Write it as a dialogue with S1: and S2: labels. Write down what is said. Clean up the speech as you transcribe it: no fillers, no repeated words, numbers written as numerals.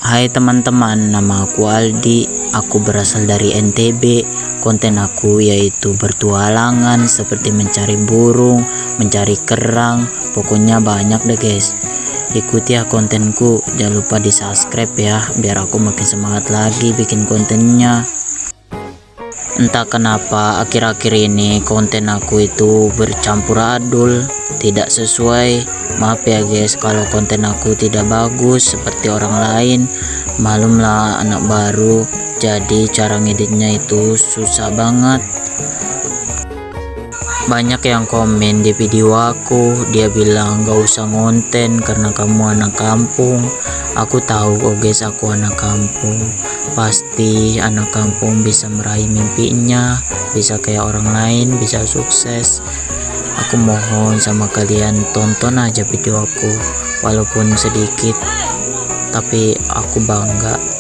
S1: Hai teman-teman, nama aku Aldi. Aku berasal dari NTB. Konten aku yaitu bertualangan seperti mencari burung, mencari kerang, pokoknya banyak deh guys. Ikuti ya kontenku, jangan lupa di subscribe ya, biar aku makin semangat lagi bikin kontennya. Entah kenapa akhir-akhir ini konten aku itu bercampur adul, tidak sesuai. Maaf ya guys kalau konten aku tidak bagus seperti orang lain. Malumlah anak baru, jadi cara ngeditnya itu susah banget. Banyak yang komen di video aku, dia bilang gak usah ngonten karena kamu anak kampung. Aku tahu kok guys, aku anak kampung. Pasti anak kampung bisa meraih mimpinya, bisa kayak orang lain, bisa sukses. Aku mohon sama kalian tonton aja video aku, walaupun sedikit, tapi aku bangga.